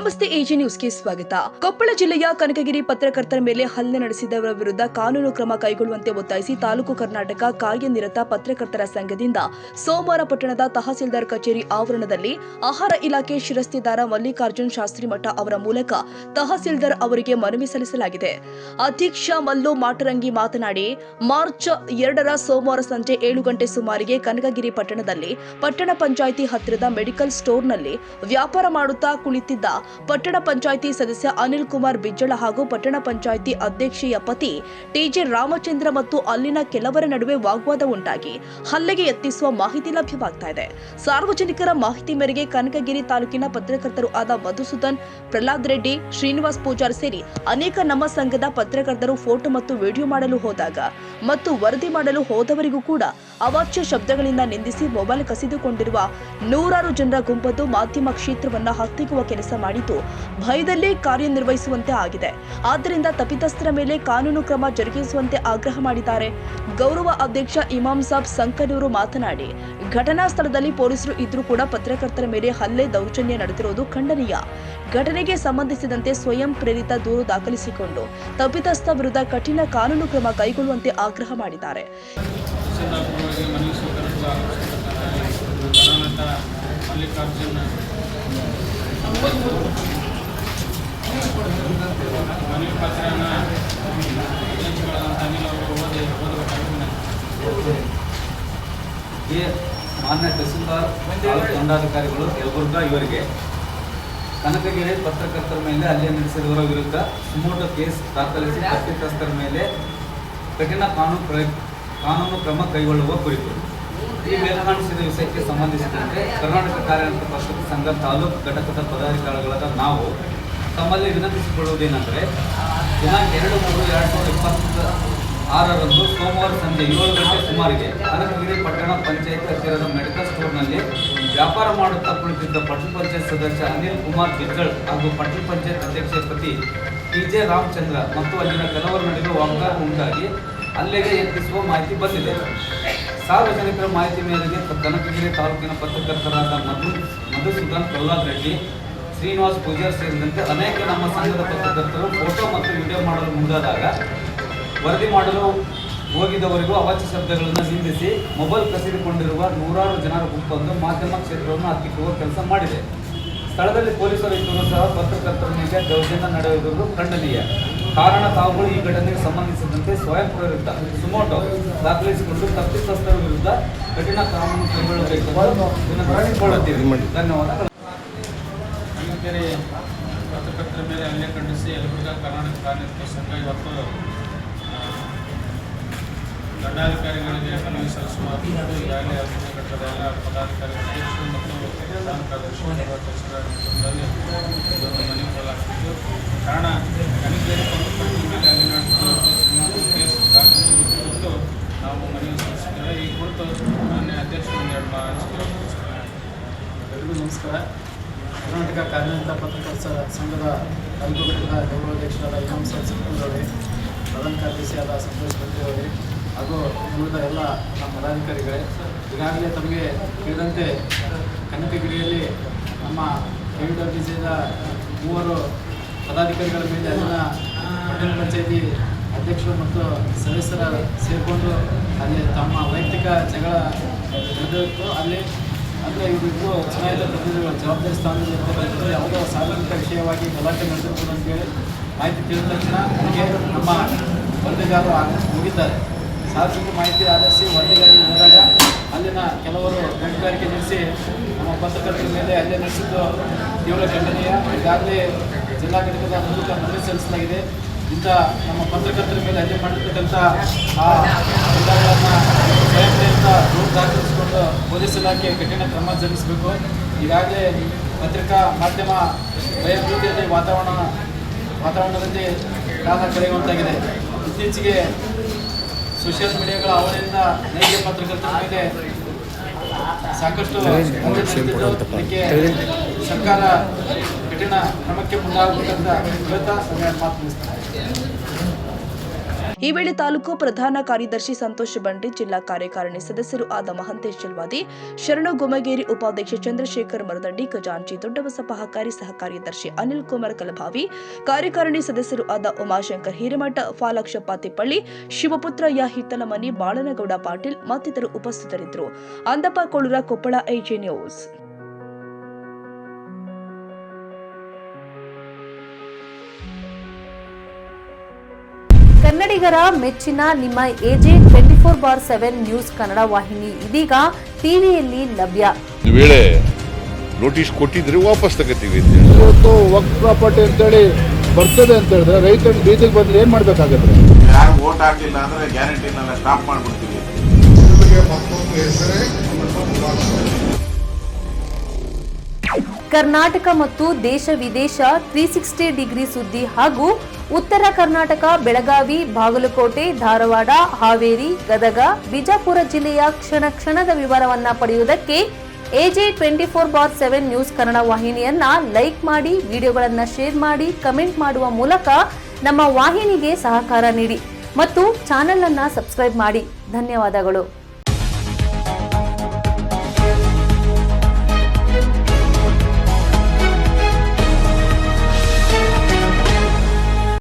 ನಮಸ್ತೆ ಎಜಿ ನ್ಯೂಸ್ಗೆ ಸ್ವಾಗತ. ಕೊಪ್ಪಳ ಜಿಲ್ಲೆಯ ಕನಕಗಿರಿ ಪತ್ರಕರ್ತರ ಮೇಲೆ ಹಲ್ಲೆ ನಡೆಸಿದವರ ವಿರುದ್ಧ ಕಾನೂನು ಕ್ರಮ ಕೈಗೊಳ್ಳುವಂತೆ ಒತ್ತಾಯಿಸಿ ತಾಲೂಕು ಕರ್ನಾಟಕ ಕಾರ್ಯನಿರತ ಪತ್ರಕರ್ತರ ಸಂಘದಿಂದ ಸೋಮವಾರ ಪಟ್ಟಣದ ತಹಸೀಲ್ದಾರ್ ಕಚೇರಿ ಆವರಣದಲ್ಲಿ ಆಹಾರ ಇಲಾಖೆ ಶಿರಸ್ತೆದಾರ ಮಲ್ಲಿಕಾರ್ಜುನ್ ಶಾಸ್ತ್ರಿ ಮಠ ಅವರ ಮೂಲಕ ತಹಸೀಲ್ದಾರ್ ಅವರಿಗೆ ಮನವಿ ಸಲ್ಲಿಸಲಾಗಿದೆ. ಅಧ್ಯಕ್ಷ ಮಲ್ಲು ಮಾಟರಂಗಿ ಮಾತನಾಡಿ, ಮಾರ್ಚ್ 2ರ ಸೋಮವಾರ ಸಂಜೆ 7 ಗಂಟೆ ಸುಮಾರಿಗೆ ಕನಕಗಿರಿ ಪಟ್ಟಣದಲ್ಲಿ ಪಟ್ಟಣ ಪಂಚಾಯಿತಿ ಹತ್ತಿರದ ಮೆಡಿಕಲ್ ಸ್ಟೋರ್ನಲ್ಲಿ ವ್ಯಾಪಾರ ಮಾಡುತ್ತಾ ಕುಳಿತಿದ್ದ ಪಟ್ಟಣ ಪಂಚಾಯಿತಿ ಸದಸ್ಯ ಅನಿಲ್ ಕುಮಾರ್ ಬಿಜ್ಜಳ ಹಾಗೂ ಪಟ್ಟಣ ಪಂಚಾಯಿತಿ ಅಧ್ಯಕ್ಷೆಯ ಪತಿ ಟಿಜೆ ರಾಮಚಂದ್ರ ಮತ್ತು ಅಲ್ಲಿನ ಕೆಲವರ ನಡುವೆ ವಾಗ್ವಾದ ಉಂಟಾಗಿ ಹಲ್ಲೆಗೆ ಯತ್ನಿಸುವ ಮಾಹಿತಿ ಲಭ್ಯವಾಗ್ತಾ ಇದೆ. ಸಾರ್ವಜನಿಕರ ಮಾಹಿತಿ ಮೇರೆಗೆ ಕನಕಗಿರಿ ತಾಲೂಕಿನ ಪತ್ರಕರ್ತರು ಆದ ಮಧುಸೂದನ್, ಪ್ರಹ್ಲಾದ್ ರೆಡ್ಡಿ, ಶ್ರೀನಿವಾಸ್ ಪೂಜಾರ್ ಸೇರಿ ಅನೇಕ ನಮ್ಮ ಸಂಘದ ಪತ್ರಕರ್ತರು ಫೋಟೋ ಮತ್ತು ವಿಡಿಯೋ ಮಾಡಲು ಹೋದಾಗ ಮತ್ತು ವರದಿ ಮಾಡಲು ಹೋದವರಿಗೂ ಕೂಡ ಅವಾಚ್ಯ ಶಬ್ದಗಳಿಂದ ನಿಂದಿಸಿ ಮೊಬೈಲ್ ಕಸಿದುಕೊಂಡಿರುವ ನೂರಾರು ಜನರ ಗುಂಪದ್ದು ಮಾಧ್ಯಮ ಕ್ಷೇತ್ರವನ್ನ ಹತ್ತಿಕ್ಕುವ ಕೆಲಸ ಮಾಡಿದ್ದು ಭಯದಲ್ಲೇ ಕಾರ್ಯನಿರ್ವಹಿಸುವಂತೆ ಆಗಿದೆ. ಆದ್ದರಿಂದ ತಪ್ಪಿತಸ್ಥರ ಮೇಲೆ ಕಾನೂನು ಕ್ರಮ ಜರುಗಿಸುವಂತೆ ಆಗ್ರಹ ಮಾಡಿದ್ದಾರೆ. ಗೌರವ ಅಧ್ಯಕ್ಷ ಇಮಾಮ್ ಸಾಬ್ ಸಂಕನೂರು ಮಾತನಾಡಿ, ಘಟನಾ ಸ್ಥಳದಲ್ಲಿ ಪೊಲೀಸರು ಇದ್ರೂ ಕೂಡ ಪತ್ರಕರ್ತರ ಮೇಲೆ ಹಲ್ಲೆ ದೌರ್ಜನ್ಯ ನಡೆದಿರುವುದು ಖಂಡನೀಯ. ಘಟನೆಗೆ ಸಂಬಂಧಿಸಿದಂತೆ ಸ್ವಯಂ ಪ್ರೇರಿತ ದೂರು ದಾಖಲಿಸಿಕೊಂಡು ತಪ್ಪಿತಸ್ಥ ವಿರುದ್ಧ ಕಠಿಣ ಕಾನೂನು ಕ್ರಮ ಕೈಗೊಳ್ಳುವಂತೆ ಆಗ್ರಹ ಮಾಡಿದ್ದಾರೆ. ಮಲ್ಲಿಕಾರ್ಜುನ್ ಮನವಿ ಪತ್ರನ ಮಾನ್ಯ ತಹಸೀಲ್ದಾರ್ ದಂಡಾಧಿಕಾರಿಗಳು ಯಲಬುರ್ಗಾ ಇವರಿಗೆ ಕನಕಗಿರಿ ಪತ್ರಕರ್ತರ ಮೇಲೆ ಹಲ್ಲೆ ನಡೆಸಿದವರ ವಿರುದ್ಧ ಸುಮೋಟೋ ಕೇಸ್ ದಾಖಲಿಸಿ ತಪ್ಪಿತಸ್ಥರ ಮೇಲೆ ಕಠಿಣ ಕಾನೂನು ಕ್ರಮ ಕೈಗೊಳ್ಳುವ ಕುರಿತು ಈ ಮೇಲ್ಕಾಣಿಸಿದ ವಿಷಯಕ್ಕೆ ಸಂಬಂಧಿಸಿದಂತೆ ಕರ್ನಾಟಕ ಕಾರ್ಯನಿರತ ಪತ್ರಕರ್ತರ ಸಂಘ ತಾಲೂಕು ಘಟಕದ ಪದಾಧಿಕಾರಿಗಳಾದ ನಾವು ತಮ್ಮಲ್ಲಿ ವಿನಂತಿಸಿಕೊಳ್ಳುವುದೇನೆಂದರೆ ದಿನಾಂಕ 2/3/2026ರಂದು ಸೋಮವಾರ ಸಂಜೆ 7 ಗಂಟೆ ಸುಮಾರಿಗೆ ಕನಕಗಿರಿ ಪಟ್ಟಣ ಪಂಚಾಯತ್ ಹತ್ತಿರದ ಮೆಡಿಕಲ್ ಸ್ಟೋರ್ನಲ್ಲಿ ವ್ಯಾಪಾರ ಮಾಡುತ್ತಾ ಕುಳಿತಿದ್ದ ಪಟ್ಟಣ ಪಂಚಾಯತ್ ಸದಸ್ಯ ಅನಿಲ್ ಕುಮಾರ್ ಬಿಜ್ಜಳ್ ಹಾಗೂ ಪಟ್ಟಣ ಪಂಚಾಯತ್ ಅಧ್ಯಕ್ಷ ಪತಿ ಟಿಜೆ ರಾಮಚಂದ್ರ ಮತ್ತು ಅಲ್ಲಿನ ಕೆಲವರ ನಡುವೆ ವಾಗ್ವಾದ ಉಂಟಾಗಿ ಹಲ್ಲೆಗೆ ಯತ್ನಿಸುವ ಮಾಹಿತಿ ಬಂದಿದೆ. ಸಾರ್ವಜನಿಕರ ಮಾಹಿತಿ ಮೇರೆಗೆ ಕನಕಗಿರಿ ತಾಲೂಕಿನ ಪತ್ರಕರ್ತರಾದ ಮಧುಸೂದನ್, ಪ್ರಹ್ಲಾದ್ ರೆಡ್ಡಿ, ಶ್ರೀನಿವಾಸ್ ಪೂಜಾರ್ ಸೇರಿದಂತೆ ಅನೇಕ ನಮ್ಮ ಸಂಘದ ಪತ್ರಕರ್ತರು ಫೋಟೋ ಮತ್ತು ವಿಡಿಯೋ ಮಾಡಲು ಮುಂದಾದಾಗ ವರದಿ ಮಾಡಲು ಹೋಗಿದವರಿಗೂ ಅವಾಚ್ಯ ಶಬ್ದಗಳನ್ನು ನಿಂದಿಸಿ ಮೊಬೈಲ್ ಕಸಿದುಕೊಂಡಿರುವ ನೂರಾರು ಜನರ ಗುಂಪೊಂದು ಮಾಧ್ಯಮ ಕ್ಷೇತ್ರವನ್ನು ಹತ್ತಿಕ್ಕುವ ಕೆಲಸ ಮಾಡಿದೆ. ಸ್ಥಳದಲ್ಲಿ ಪೊಲೀಸರು ಇದ್ದರೂ ಸಹ ಪತ್ರಕರ್ತರ ಮೇಲೆ ದೌರ್ಜನ್ಯ ನಡೆಯುವುದು ಖಂಡನೀಯ. ಕಾರಣ ತಾವುಗಳು ಈ ಘಟನೆಗೆ ಸಂಬಂಧಿಸಿದಂತೆ ಸ್ವಯಂ ಪ್ರೇರಿತ ಸುಮೋಟೋ ದಾಖಲಿಸಿಕೊಂಡು ತಪ್ಪಿತಸ್ಥರ ವಿರುದ್ಧ ಕಠಿಣ ಕಾನೂನು ಕೈಗೊಳ್ಳಬೇಕು ವಿನಂತಿಸಿಕೊಳ್ಳುತ್ತೇವೆ. ಧನ್ಯವಾದಗಳು. ಕನಕಗಿರಿ ಪತ್ರಕರ್ತರ ಮೇಲೆ ಹಲ್ಲೆ ಖಂಡಿಸಿ ಯಲಬುರ್ಗಾ ಕರ್ನಾಟಕ ಕಾರ್ಯನಿರತ ಸಂಘ ಇವತ್ತು ದಂಡಾಧಿಕಾರಿಗಳಿಗೆ ಮನವಿ ಸಲ್ಲಿಸುವ ಈಗಾಗಲೇ ಘಟ್ಟದ ಎಲ್ಲ ಪದಾಧಿಕಾರಿಗಳಿಗೆ ಮತ್ತು ಪ್ರಧಾನ ಕಾರ್ಯದರ್ಶಿ ಮನವಿ ಕೊಡಲಾಗ್ತಿದ್ದು, ಕಾರಣ ಕನಕಗಿರಿ ಪತ್ರಕರ್ತರ ಮೇಲೆ ಹಲ್ಲೆ ನಡೆಸಿದ್ದು ಕೇಸ್ ದಾಖಲಿಸಿ ಕುರಿತು ನಾವು ಮನವಿ ಸಲ್ಲಿಸಿದ್ದೇವೆ. ಈ ಕುರಿತು ಮಾನ್ಯ ಅಧ್ಯಕ್ಷರು ಎಲ್ಲರಿಗೂ ನಮಸ್ಕಾರ. ಕರ್ನಾಟಕ ಕಾರ್ಯನಿರತ ಪತ್ರಕರ್ತರ ಸಂಘದ ತಾಲೂಕು ಘಟಕದ ಗೌರವಾಧ್ಯಕ್ಷರಾದ ಇಮಾಮ್ ಸಾಬ್ ಸಂಕನೂರವರೇ, ಪ್ರಧಾನ ಕಾರ್ಯದರ್ಶಿಯಾದ ಸಂತೋಷ್ ಬಂದ್ರವರೇ ಹಾಗೂ ಉಳಿದ ಎಲ್ಲ ನಮ್ಮ ಪದಾಧಿಕಾರಿಗಳೇ, ಈಗಾಗಲೇ ತಮಗೆ ತಿಳಿದಂತೆ ಕನಕಗಿರಿಯಲ್ಲಿ ನಮ್ಮ KWDCದ 3 ಪದಾಧಿಕಾರಿಗಳ ಮೇಲೆ ಅಲ್ಲಿನ ಪಟ್ಟಣ ಪಂಚಾಯಿತಿ ಅಧ್ಯಕ್ಷರು ಮತ್ತು ಸದಸ್ಯರ ಸೇರಿಕೊಂಡು ಅಲ್ಲಿ ತಮ್ಮ ವೈಯಕ್ತಿಕ ಜಗಳ ನಡೆದಿತ್ತು. ಅಲ್ಲಿ ಅಂದರೆ ಇವರು ಚುನಾಯಿತ ಪ್ರತಿನಿಧಿಗಳು ಜವಾಬ್ದಾರಿ ಸ್ಥಾನದಲ್ಲಿ ಯಾವುದೋ ಸಾರ್ವಜನಿಕ ವಿಷಯವಾಗಿ ಗಲಾಟೆ ನಡೆದಿರ್ಬೋದು ಅಂತೇಳಿ ಮಾಹಿತಿ ತಿಳಿದ ತಕ್ಷಣ ನನಗೆ ನಮ್ಮ ವರದಿಗಾರರು ಹೋಗಿದ್ದಾರೆ. ಸಾರ್ವಜನಿಕ ಮಾಹಿತಿ ಆಧರಿಸಿ ವರದಿಗಾರರಿಗೆ ಹೋದಾಗ ಅಲ್ಲಿನ ಕೆಲವರು ಗಣಿಗಾರಿಕೆ ನಡೆಸಿ ನಮ್ಮ ಪತ್ರಕರ್ತರ ಮೇಲೆ ಹಲ್ಲೆ ನಡೆಸಿದ್ದು ತೀವ್ರ ಖಂಡನೀಯ. ಈಗಾಗಲೇ ಜಿಲ್ಲಾ ಘಟಕದ ಮೂಲಕ ಮನವಿ ಸಲ್ಲಿಸಲಾಗಿದೆ. ಇಂಥ ನಮ್ಮ ಪತ್ರಕರ್ತರ ಮೇಲೆ ಹಲ್ಲೆ ಮಾಡಿರ್ತಕ್ಕಂಥ ಆ ಜಿಲ್ಲಾಗಳನ್ನು ಸ್ವಯಂಪ್ರೇರಿತ ದೂರು ದಾಖಲಿಸಿಕೊಂಡು ಪೊಲೀಸ್ ಇಲಾಖೆ ಕಠಿಣ ಕ್ರಮ ಜರುಗಿಸಬೇಕು. ಈಗಾಗಲೇ ಪತ್ರಿಕಾ ಮಾಧ್ಯಮ ಭಯಭೀತಿಯಲ್ಲಿ ವಾತಾವರಣದಲ್ಲಿ ಕಾಲ ಕಳೆಯುವಂತಾಗಿದೆ. ಇತ್ತೀಚೆಗೆ ಸೋಷಿಯಲ್ ಮೀಡಿಯಾಗಳ ಅವರಿಂದ ನೈಜ ಪತ್ರಕರ್ತರ ಮೇಲೆ ಸಾಕಷ್ಟು ಅದಕ್ಕೆ ಸರ್ಕಾರ ಕಠಿಣ ಕ್ರಮಕ್ಕೆ ಮುಂದಾಗಬೇಕಂತ ಹೇಳ್ತಾ ಮಾತು ಮುಗಿಸ್ತಾರೆ. ಈ ವೇಳೆ ತಾಲೂಕು ಪ್ರಧಾನ ಕಾರ್ಯದರ್ಶಿ ಸಂತೋಷ್ ಬಂಡಿ, ಜಿಲ್ಲಾ ಕಾರ್ಯಕಾರಿಣಿ ಸದಸ್ಯರು ಆದ ಮಹಂತೇಶ್ ಜಲ್ವಾದಿ, ಶರಣು ಗುಮಗೇರಿ, ಉಪಾಧ್ಯಕ್ಷ ಚಂದ್ರಶೇಖರ್ ಮರದಂಡಿ, ಖಜಾಂಚಿ ದೊಡ್ಡಬಸಪ್ಪ, ಸಹ ಕಾರ್ಯದರ್ಶಿ ಅನಿಲ್ ಕುಮಾರ್ ಕಲಭಾವಿ, ಕಾರ್ಯಕಾರಿಣಿ ಸದಸ್ಯರು ಆದ ಉಮಾಶಂಕರ್ ಹಿರೇಮಠ, ಫಾಲಾಕ್ಷಪ್ಪ ತಿಪ್ಪಳ್ಳಿ, ಶಿವಪುತ್ರಯ್ಯ ಹಿತ್ತಲಮನಿ, ಬಾಳನಗೌಡ ಪಾಟೀಲ್ ಮತ್ತಿತರರು ಉಪಸ್ಥಿತರಿದ್ದರು. Andappa Kolur, Koppal, AJ news. ಕನ್ನಡಿಗರ ಮೆಚ್ಚಿನ ನಿಮ್ಮ ಎಜೆ 24/7 ನ್ಯೂಸ್ ಕನ್ನಡ ವಾಹಿನಿ ಇದೀಗ ಟಿವಿಯಲ್ಲಿ ಲಭ್ಯ. ಒಂದು ವೇಳೆ ನೋಟಿಸ್ ಕೊಟ್ಟಿದ್ರೆ ವಾಪಸ್ ತಗೋತೀವಿ. ಇವತ್ತು ವಕ್ಫ್ ಪ್ರಾಪರ್ಟಿ ಅಂತೇಳಿ ಬರ್ತದೆ ಅಂತ ಹೇಳಿದ್ರೆ ರೈತರು ಬೀದಿಗೆ ಬಂದ್ರೆ ಏನ್ ಮಾಡ್ಬೇಕಾಗತ್ತೆ? ಯಾರು ವೋಟ್ ಹಾಕಿಲ್ಲ ಅಂದ್ರೆ ಗ್ಯಾರಂಟಿನೆಲ್ಲ ಸ್ಟಾಪ್ ಮಾಡ್ಬಿಡ್ತೀವಿ. ಕರ್ನಾಟಕ ಮತ್ತು ದೇಶ ವಿದೇಶ 360 ಡಿಗ್ರಿ ಸುದ್ದಿ ಹಾಗೂ ಉತ್ತರ ಕರ್ನಾಟಕ, ಬೆಳಗಾವಿ, ಬಾಗಲಕೋಟೆ, ಧಾರವಾಡ, ಹಾವೇರಿ, ಗದಗ, ಬಿಜಾಪುರ ಜಿಲ್ಲೆಯ ಕ್ಷಣ ಕ್ಷಣದ ವಿವರವನ್ನ ಪಡೆಯುವುದಕ್ಕೆ ಎಜೆ 24/7 ನ್ಯೂಸ್ ಕನ್ನಡ ವಾಹಿನಿಯನ್ನ ಲೈಕ್ ಮಾಡಿ, ವಿಡಿಯೋಗಳನ್ನ ಶೇರ್ ಮಾಡಿ, ಕಮೆಂಟ್ ಮಾಡುವ ಮೂಲಕ ನಮ್ಮ ವಾಹಿನಿಗೆ ಸಹಕಾರ ನೀಡಿ ಮತ್ತು ಚಾನೆಲ್ ಅನ್ನ ಸಬ್ಸ್ಕ್ರೈಬ್ ಮಾಡಿ. ಧನ್ಯವಾದಗಳು.